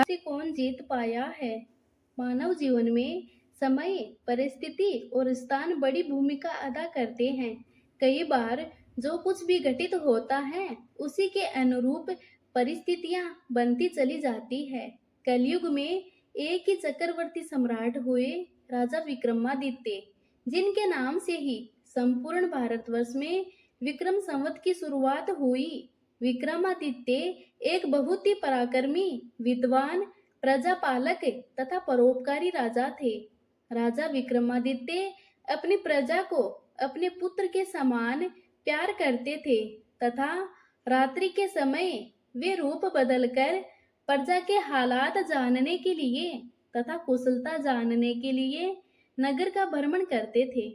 से कौन जीत पाया है। मानव जीवन में समय, परिस्थिति और स्थान बड़ी भूमिका अदा करते हैं। कई बार जो कुछ भी घटित होता है, उसी के अनुरूप परिस्थितियां बनती चली जाती है। कलयुग में एक ही चक्रवर्ती सम्राट हुए, राजा विक्रमादित्य, जिनके नाम से ही संपूर्ण भारतवर्ष में विक्रम संवत की शुरुआत हुई। विक्रमादित्य एक बहुत ही पराक्रमी, विद्वान, प्रजापालक तथा परोपकारी राजा थे। राजा विक्रमादित्य अपनी प्रजा को अपने पुत्र के समान प्यार करते थे तथा रात्रि के समय वे रूप बदलकर प्रजा के हालात जानने के लिए तथा कुशलता जानने के लिए नगर का भ्रमण करते थे।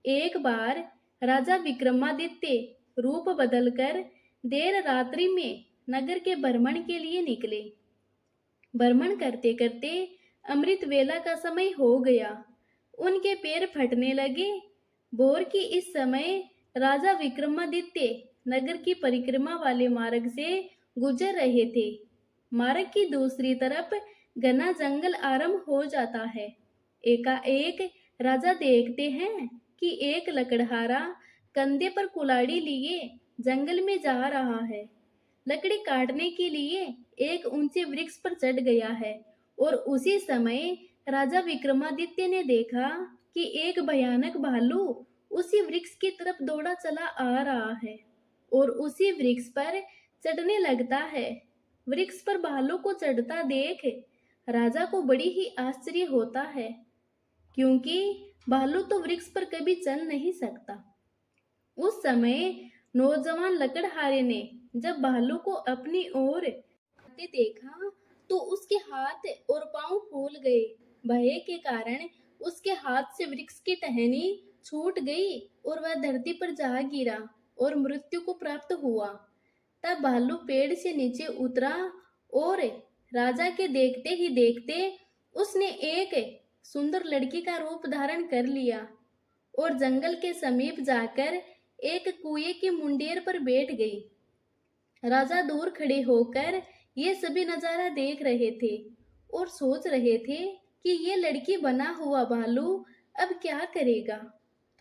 एक बार राजा विक्रमादित्य रूप बदलकर देर रात्रि में नगर के भ्रमण के लिए निकले। भ्रमण करते करते अमृत वेला का समय हो गया। उनके पैर फटने लगे। भोर की इस समय राजा विक्रमादित्य नगर की परिक्रमा वाले मार्ग से गुजर रहे थे। मार्ग की दूसरी तरफ घना जंगल आरंभ हो जाता है। एकाएक राजा देखते हैं कि एक लकड़हारा कंधे पर कुल्हाड़ी लिए जंगल में जा रहा है। लकड़ी काटने के लिए एक ऊंचे वृक्ष पर चढ़ गया है और उसी समय राजा विक्रमादित्य ने देखा कि एक भयानक भालू उसी वृक्ष की तरफ दौड़ा चला आ रहा है और उसी वृक्ष पर चढ़ने लगता है। वृक्ष पर भालू को चढ़ता देख राजा को बड़ी ही आश्चर्य होता है, क्योंकि भालू तो वृक्ष पर कभी चढ़ नहीं सकता। उस समय नौजवान लकड़हारे ने जब भालू को अपनी ओर आते देखा तो उसके हाथ और पांव फूल गए। भय के कारण उसके हाथ से वृक्ष की टहनी छूट गई और वह धरती पर जा गिरा और मृत्यु को प्राप्त हुआ। तब भालू पेड़ से नीचे उतरा और राजा के देखते ही देखते उसने एक सुंदर लड़की का रूप धारण कर लिया और जंगल के समीप जाकर एक कुएं की मुंडेर पर बैठ गई। राजा दूर खड़े होकर ये सभी नजारा देख रहे थे और सोच रहे थे कि ये लड़की बना हुआ भालू अब क्या करेगा।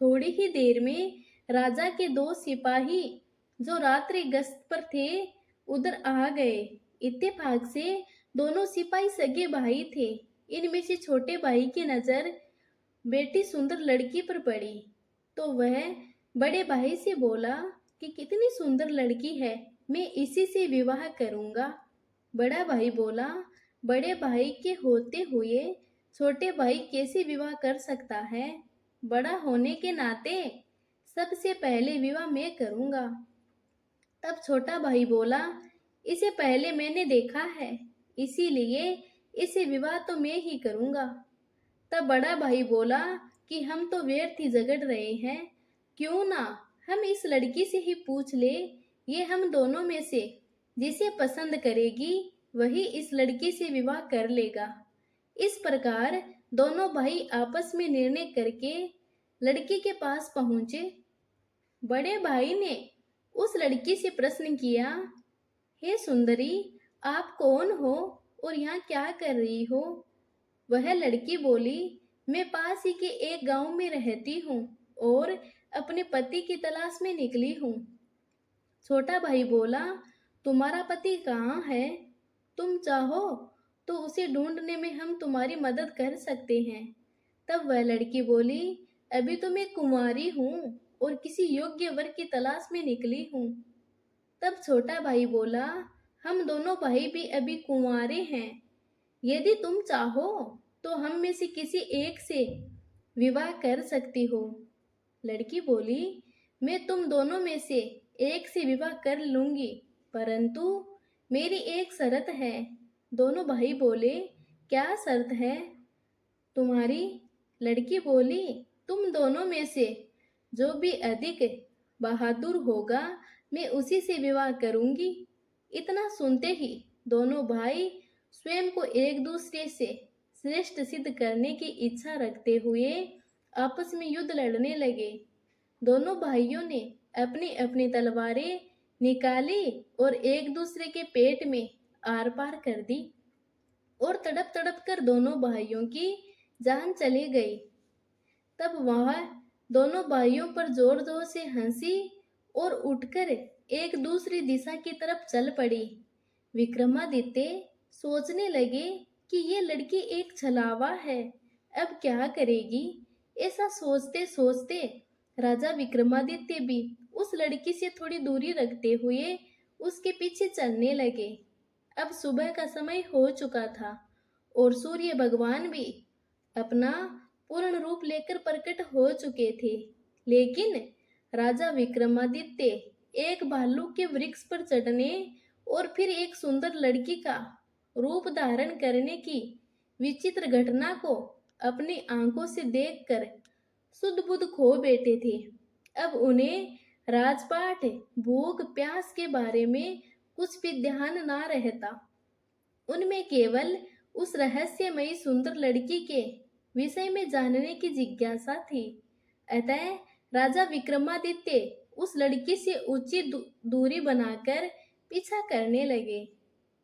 थोड़ी ही देर में राजा के दो सिपाही जो रात्रि गश्त पर थे उधर आ गए। इत्तेफाक से दोनों सिपाही सगे भाई थे। इनमें से छोटे भाई की नजर बेटी सुंदर लड़की पर पड़ी तो वह बड़े भाई से बोला कि कितनी सुंदर लड़की है, मैं इसी से विवाह करूंगा। बड़ा भाई बोला, बड़े भाई के होते हुए छोटे भाई कैसे विवाह कर सकता है? बड़ा होने के नाते सबसे पहले विवाह मैं करूंगा। तब छोटा भाई बोला, इसे पहले मैंने देखा है, इसीलिए इसे विवाह तो मैं ही करूंगा। तब बड़ा भाई बोला कि हम तो व्यर्थ ही झगड़ रहे हैं, क्यों ना हम इस लड़की से ही पूछ ले, ये हम दोनों में से जिसे पसंद करेगी वही इस लड़की से विवाह कर लेगा। इस प्रकार दोनों भाई आपस में निर्णय करके लड़की के पास पहुंचे। बड़े भाई ने उस लड़की से प्रश्न किया, हे सुंदरी, आप कौन हो और यहाँ क्या कर रही हो? वह लड़की बोली, मैं पास ही के एक गांव में रहती हूँ और अपने पति की तलाश में निकली हूँ। छोटा भाई बोला, तुम्हारा पति कहाँ है? तुम चाहो तो उसे ढूंढने में हम तुम्हारी मदद कर सकते हैं। तब वह लड़की बोली, अभी तो मैं कुंवारी हूँ और किसी योग्य वर की तलाश में निकली हूँ। तब छोटा भाई बोला, हम दोनों भाई भी अभी कुंवारे हैं, यदि तुम चाहो तो हम में से किसी एक से विवाह कर सकती हो। लड़की बोली, मैं तुम दोनों में से एक से विवाह कर लूंगी, परंतु मेरी एक शर्त है। दोनों भाई बोले, क्या शर्त है तुम्हारी? लड़की बोली, तुम दोनों में से जो भी अधिक बहादुर होगा मैं उसी से विवाह करूंगी। इतना सुनते ही दोनों भाई स्वयं को एक दूसरे से श्रेष्ठ सिद्ध करने की इच्छा रखते हुए आपस में युद्ध लड़ने लगे। दोनों भाइयों ने अपनी अपनी तलवारें निकाली और एक दूसरे के पेट में आर पार कर दी। और तड़प तड़प कर दोनों भाइयों की जान चली गई। तब वह दोनों भाइयों पर जोर जोर से हंसी और उठकर एक दूसरी दिशा की तरफ चल पड़ी। विक्रमादित्य सोचने लगे कि ये लड़की एक छलावा है, अब क्या करेगी। ऐसा सोचते सोचते राजा विक्रमादित्य भी उस लड़की से थोड़ी दूरी रखते हुए उसके पीछे चलने लगे। अब सुबह का समय हो चुका था और सूर्य भगवान भी अपना पूर्ण रूप लेकर प्रकट हो चुके थे। लेकिन राजा विक्रमादित्य एक भालू के वृक्ष पर चढ़ने और फिर एक सुंदर लड़की का रूप धारण करने की विचित्र घटना को अपनी आंखों से देखकर सुध बुध खो बैठे थे। अब उन्हें राजपाट, भूख प्यास के बारे में कुछ भी ध्यान ना रहता। उनमें केवल उस रहस्यमयी सुंदर लड़की के विषय में जानने की जिज्ञासा थी। अतः राजा विक्रमादित्य उस लड़की से ऊंची दूरी बनाकर पीछा करने लगे।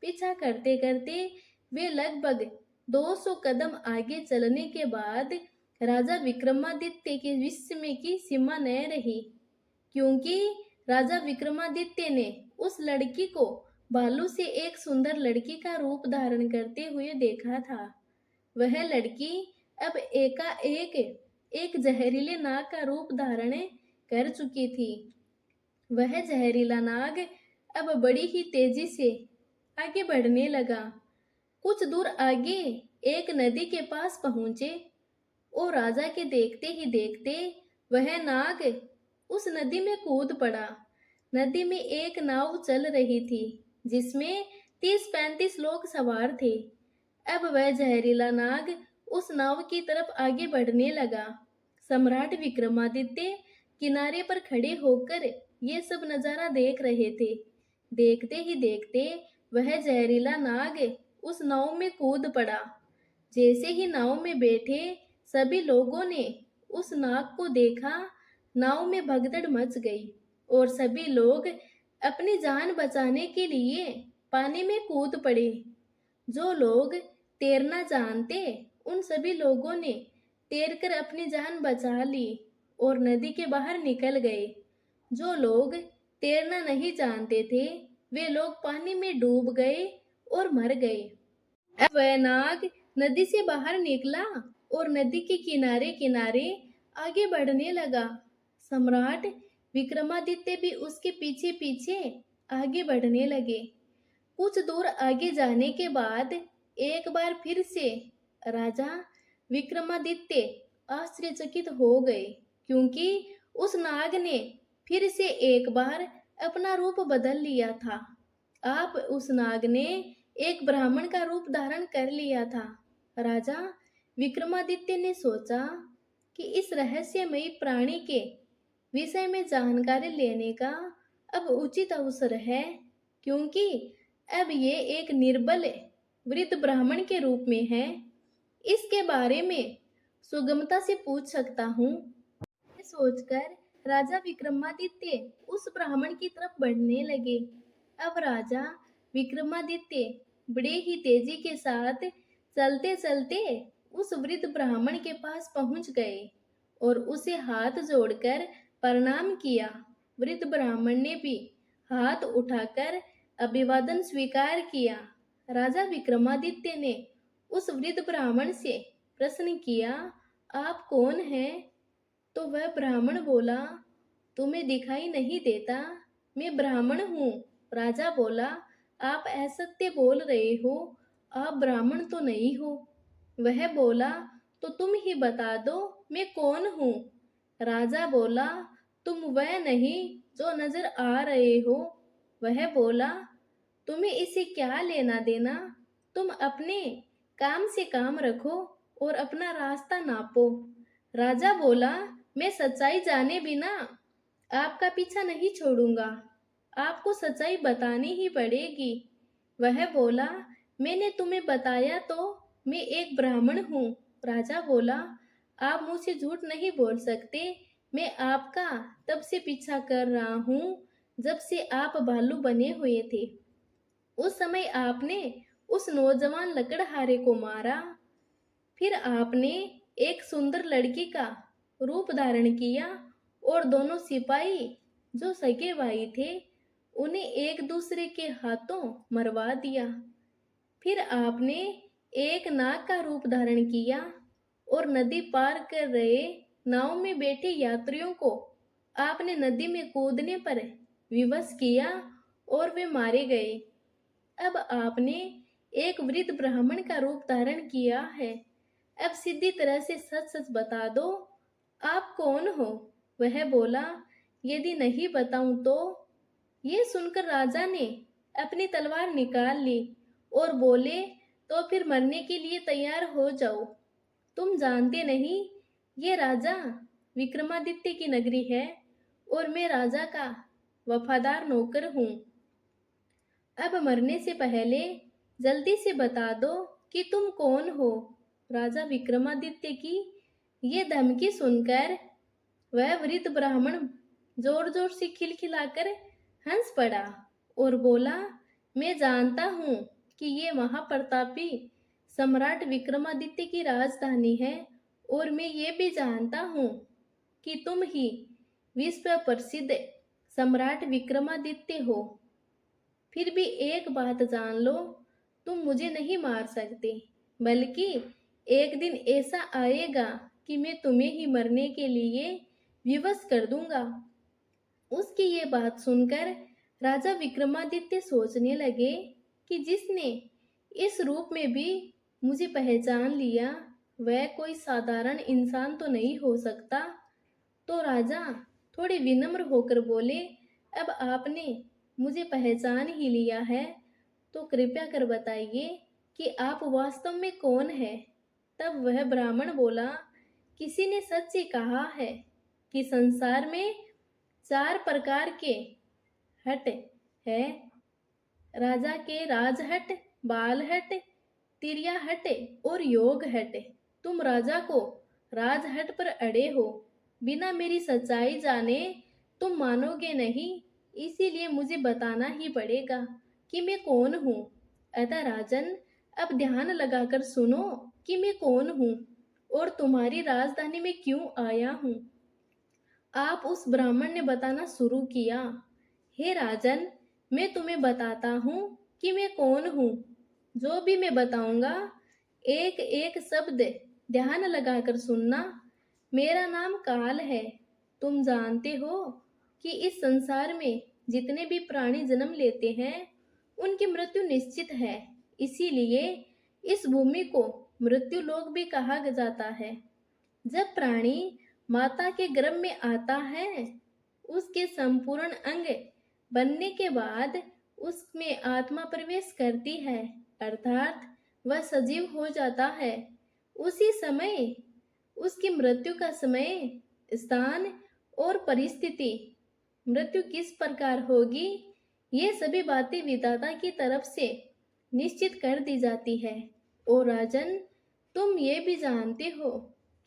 पीछा करते करते वे लगभग 200 कदम आगे चलने के बाद राजा विक्रमादित्य के विस्मय की सीमा न रही, क्योंकि राजा विक्रमादित्य ने उस लड़की को भालू से एक सुंदर लड़की का रूप धारण करते हुए देखा था। वह लड़की अब एकाएक एक जहरीले नाग का रूप धारण कर चुकी थी। वह जहरीला नाग अब बड़ी ही तेजी से आगे बढ़ने लगा। कुछ दूर आगे एक नदी के पास पहुंचे और राजा के देखते ही देखते वह नाग उस नदी में कूद पड़ा। नदी में एक नाव चल रही थी जिसमें 30-35 लोग सवार थे। अब वह जहरीला नाग उस नाव की तरफ आगे बढ़ने लगा। सम्राट विक्रमादित्य किनारे पर खड़े होकर ये सब नजारा देख रहे थे। देखते ही देखते वह जहरीला नाग उस नाव में कूद पड़ा। जैसे ही नाव में बैठे सभी लोगों ने उस नाग को देखा, नाव में भगदड़ मच गई और सभी लोग अपनी जान बचाने के लिए पानी में कूद पड़े। जो लोग तैरना जानते उन सभी लोगों ने तैरकर अपनी जान बचा ली और नदी के बाहर निकल गए। जो लोग तैरना नहीं जानते थे वे लोग पानी में डूब गए और मर गए। अब वह नाग नदी से बाहर निकला और नदी के किनारे किनारे आगे बढ़ने लगा। सम्राट विक्रमादित्य भी उसके पीछे पीछे आगे बढ़ने लगे। कुछ दूर आगे जाने के बाद एक बार फिर से राजा विक्रमादित्य आश्चर्यचकित हो गए, क्योंकि उस नाग ने फिर से एक बार अपना रूप बदल लिया था। आप उस नाग ने एक ब्राह्मण का रूप धारण कर लिया था। राजा विक्रमादित्य ने सोचा कि इस रहस्यमयी प्राणी के विषय में जानकारी लेने का अब उचित अवसर है, क्योंकि अब ये एक निर्बल वृद्ध ब्राह्मण के रूप में है। इसके बारे में सुगमता से पूछ सकता हूँ। सोचकर राजा विक्रमादित्य उस ब्राह्मण की तरफ बढ़ने लगे। अब राजा विक्रमादित्य बड़े ही तेजी के साथ चलते चलते उस वृद्ध ब्राह्मण के पास पहुंच गए और उसे हाथ जोड़कर प्रणाम किया। वृद्ध ब्राह्मण ने भी हाथ उठाकर अभिवादन स्वीकार किया। राजा विक्रमादित्य ने उस वृद्ध ब्राह्मण से प्रश्न किया, आप कौन हैं? तो वह ब्राह्मण बोला, तुम्हें दिखाई नहीं देता? मैं ब्राह्मण हूँ। राजा बोला, आप असत्य बोल रहे हो, आप ब्राह्मण तो नहीं हो। वह बोला, तो तुम ही बता दो मैं कौन हूँ। राजा बोला, तुम वह नहीं जो नजर आ रहे हो। वह बोला, तुम्हें इसे क्या लेना देना? तुम अपने काम से काम रखो और अपना रास्ता नापो। राजा बोला, मैं सच्चाई जाने बिना आपका पीछा नहीं छोड़ूंगा, आपको सच्चाई बतानी ही पड़ेगी। वह बोला, मैंने तुम्हें बताया तो मैं एक ब्राह्मण हूँ। राजा बोला, आप मुझसे झूठ नहीं बोल सकते। मैं आपका तब से पीछा कर रहा हूँ जब से आप भालू बने हुए थे। उस समय आपने उस नौजवान लकड़हारे को मारा। फिर आपने एक सुंदर लड़की का रूप धारण किया और दोनों सिपाही जो सगे भाई थे उन्हें एक दूसरे के हाथों मरवा दिया। फिर आपने एक नाग का रूप धारण किया और नदी पार कर रहे नाव में बैठे यात्रियों को आपने नदी में कूदने पर विवश किया और वे मारे गए। अब आपने एक वृद्ध ब्राह्मण का रूप धारण किया है। अब सीधी तरह से सच सच बता दो, आप कौन हो? वह बोला, यदि नहीं बताऊं तो? ये सुनकर राजा ने अपनी तलवार निकाल ली और बोले, तो फिर मरने के लिए तैयार हो जाओ। तुम जानते नहीं, ये राजा विक्रमादित्य की नगरी है और मैं राजा का वफादार नौकर हूँ। अब मरने से पहले जल्दी से बता दो कि तुम कौन हो। राजा विक्रमादित्य की ये धमकी सुनकर वह वृद्ध ब्राह्मण जोर जोर से खिलखिलाकर हंस पड़ा और बोला, मैं जानता हूँ कि ये महाप्रतापी सम्राट विक्रमादित्य की राजधानी है और मैं ये भी जानता हूँ कि तुम ही विश्व प्रसिद्ध सम्राट विक्रमादित्य हो। फिर भी एक बात जान लो, तुम मुझे नहीं मार सकते, बल्कि एक दिन ऐसा आएगा कि मैं तुम्हें ही मरने के लिए विवश कर दूंगा। उसकी ये बात सुनकर राजा विक्रमादित्य सोचने लगे कि जिसने इस रूप में भी मुझे पहचान लिया वह कोई साधारण इंसान तो नहीं हो सकता। तो राजा थोड़े विनम्र होकर बोले, अब आपने मुझे पहचान ही लिया है तो कृपया कर बताइए कि आप वास्तव में कौन है। तब वह ब्राह्मण बोला, किसी ने सच ही कहा है कि संसार में 4 प्रकार के हट है, राजा के राजहट, बालहट, तिर्याहट और योग हट। तुम राजा को राजहट पर अड़े हो, बिना मेरी सच्चाई जाने तुम मानोगे नहीं, इसीलिए मुझे बताना ही पड़ेगा कि मैं कौन हूँ। अतः राजन, अब ध्यान लगाकर सुनो कि मैं कौन हूँ और तुम्हारी राजधानी में क्यों आया हूँ। आप उस ब्राह्मण ने बताना शुरू किया, हे राजन, मैं तुम्हें बताता हूँ कि मैं कौन हूँ। जो भी मैं बताऊंगा एक एक शब्द ध्यान लगाकर सुनना। मेरा नाम काल है। तुम जानते हो कि इस संसार में जितने भी प्राणी जन्म लेते हैं उनकी मृत्यु निश्चित है, इसीलिए इस भूमि को मृत्यु लोक भी कहा जाता है। जब प्राणी माता के गर्भ में आता है उसके संपूर्ण अंग बनने के बाद उसमें आत्मा प्रवेश करती है, अर्थात वह सजीव हो जाता है। उसी समय उसकी मृत्यु का समय, स्थान और परिस्थिति, मृत्यु किस प्रकार होगी, ये सभी बातें विधाता की तरफ से निश्चित कर दी जाती है। और राजन, तुम ये भी जानते हो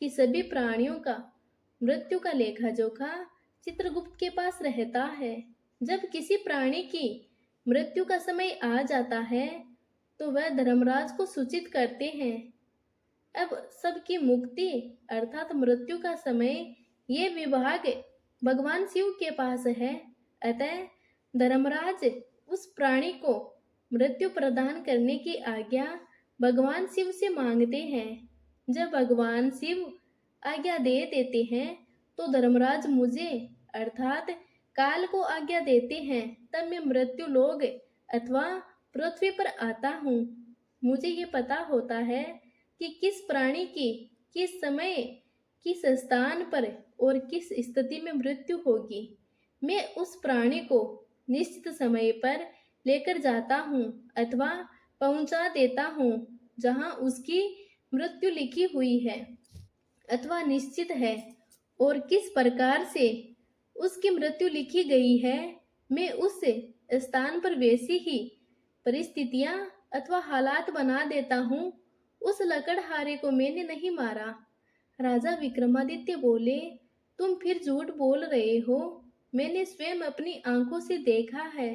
कि सभी प्राणियों का मृत्यु का लेखा जोखा चित्रगुप्त के पास रहता है। जब किसी प्राणी की मृत्यु का समय आ जाता है तो वह धर्मराज को सूचित करते हैं। अब सबकी मुक्ति अर्थात मृत्यु का समय ये विभाग भगवान शिव के पास है। अतः धर्मराज उस प्राणी को मृत्यु प्रदान करने की आज्ञा भगवान शिव से मांगते हैं। जब भगवान शिव आज्ञा दे देते हैं तो धर्मराज मुझे अर्थात काल को आज्ञा देते हैं, तब मैं मृत्यु लोक अथवा पृथ्वी पर आता हूँ। मुझे ये पता होता है कि किस प्राणी की किस समय किस स्थान पर और किस स्थिति में मृत्यु होगी। मैं उस प्राणी को निश्चित समय पर लेकर जाता हूँ अथवा पहुंचा देता हूँ जहाँ उसकी मृत्यु लिखी हुई है अथवा निश्चित है, और किस प्रकार से उसकी मृत्यु लिखी गई है मैं उस स्थान पर वैसी ही परिस्थितियां अथवा हालात बना देता हूँ। उस लकड़हारे को मैंने नहीं मारा। राजा विक्रमादित्य बोले, तुम फिर झूठ बोल रहे हो। मैंने स्वयं अपनी आंखों से देखा है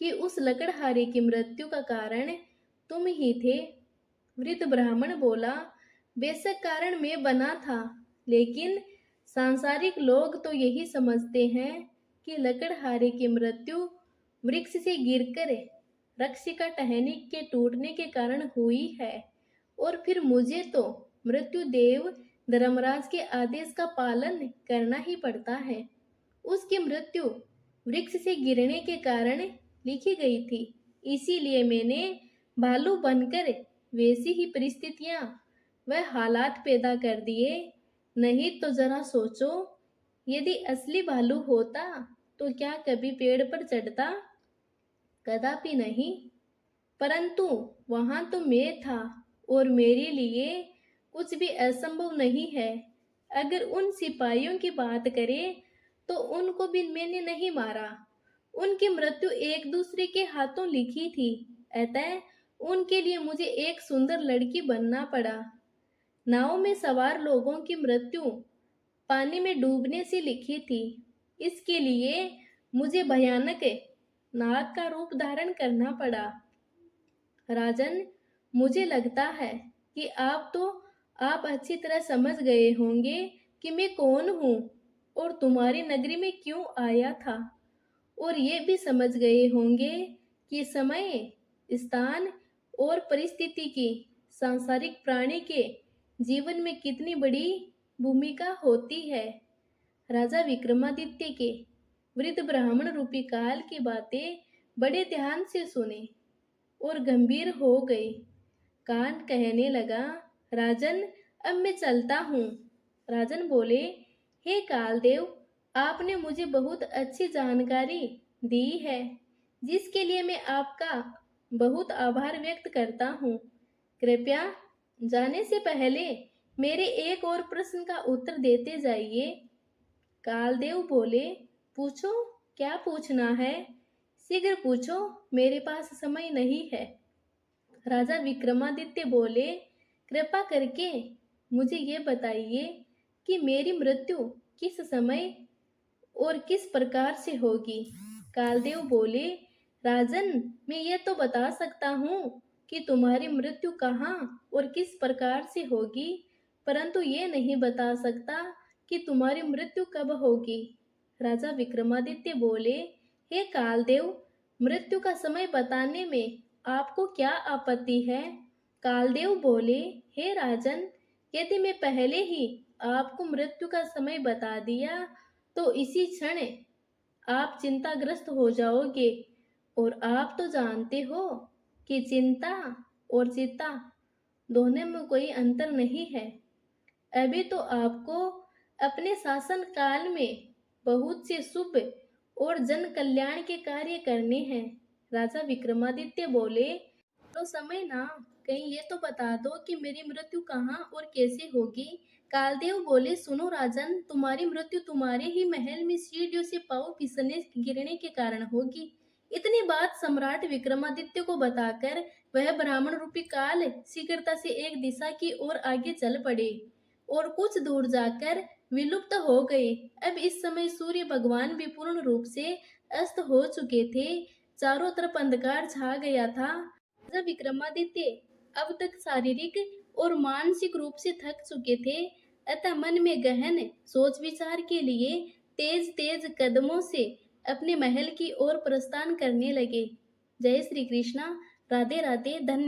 कि उस लकड़हारे की मृत्यु का कारण तुम ही थे। वृद्ध ब्राह्मण बोला, बेशक कारण मैं बना था, लेकिन सांसारिक लोग तो यही समझते हैं कि लकड़हारे की मृत्यु वृक्ष से गिरकर वृक्ष का टहनी के टूटने के कारण हुई है, और फिर मुझे तो मृत्यु देव धर्मराज के आदेश का पालन करना ही पड़ता है। उसकी मृत्यु वृक्ष से गिरने के कारण लिखी गई थी, इसीलिए मैंने भालू बनकर वैसी ही परिस्थितियां वह हालात पैदा कर दिए। नहीं तो जरा सोचो, यदि असली भालू होता तो क्या कभी पेड़ पर चढ़ता? कदापि नहीं। परंतु वहां तो मैं था, और मेरे लिए कुछ भी असंभव नहीं है। अगर उन सिपाहियों की बात करें तो उनको भी मैंने नहीं मारा। उनकी मृत्यु एक दूसरे के हाथों लिखी थी, अतः उनके लिए मुझे एक सुंदर लड़की बनना पड़ा। नाव में सवार लोगों की मृत्यु पानी में डूबने से लिखी थी, इसके लिए मुझे भयानक नाग का रूप धारण करना पड़ा। राजन, मुझे लगता है कि आप अच्छी तरह समझ गए होंगे कि मैं कौन हूँ और तुम्हारी नगरी में क्यों आया था, और ये भी समझ गए होंगे कि समय, स्थान और परिस्थिति की सांसारिक प्राणी के जीवन में कितनी बड़ी भूमिका होती है। राजा विक्रमादित्य के वृद्ध ब्राह्मण रूपी काल की बातें बड़े ध्यान से सुने और गंभीर हो गए। कान कहने लगा, राजन, अब मैं चलता हूँ। राजन बोले, हे कालदेव, आपने मुझे बहुत अच्छी जानकारी दी है, जिसके लिए मैं आपका बहुत आभार व्यक्त करता हूँ। कृपया जाने से पहले मेरे एक और प्रश्न का उत्तर देते जाइए। कालदेव बोले, पूछो, क्या पूछना है? शीघ्र पूछो, मेरे पास समय नहीं है। राजा विक्रमादित्य बोले, कृपा करके मुझे ये बताइए कि मेरी मृत्यु किस समय और किस प्रकार से होगी। कालदेव बोले, राजन, मैं ये तो बता सकता हूँ कि तुम्हारी मृत्यु कहाँ और किस प्रकार से होगी, परंतु ये नहीं बता सकता कि तुम्हारी मृत्यु कब होगी। राजा विक्रमादित्य बोले, हे कालदेव, मृत्यु का समय बताने में आपको क्या आपत्ति है? कालदेव बोले, हे राजन, यदि मैं पहले ही आपको मृत्यु का समय बता दिया तो इसी क्षण आप चिंताग्रस्त हो जाओगे, और आप तो जानते हो कि चिंता और चिंता दोनों में कोई अंतर नहीं है। अभी तो आपको अपने शासन काल में बहुत से शुभ और जन कल्याण के कार्य करने हैं। राजा विक्रमादित्य बोले, तो समय ना, कहीं ये तो बता दो कि मेरी मृत्यु कहाँ और कैसे होगी। कालदेव बोले, सुनो राजन, तुम्हारी मृत्यु तुम्हारे ही महल में सीढ़ियों से पाँव फिसलने गिरने के कारण होगी। इतनी बात सम्राट विक्रमादित्य को बताकर वह ब्राह्मण रूपी काल शीघ्रता से एक दिशा की ओर आगे चल पड़े और कुछ दूर जाकर विलुप्त हो गए। अब इस समय सूर्य भगवान भी पूर्ण रूप से अस्त हो चुके थे। चारों तरफ अंधकार छा गया था। राजा विक्रमादित्य अब तक शारीरिक और मानसिक रूप से थक चुके थे, अतः मन में गहन सोच विचार के लिए तेज तेज कदमों से अपने महल की ओर प्रस्थान करने लगे। जय श्री कृष्णा। राधे राधे। धन्यवाद।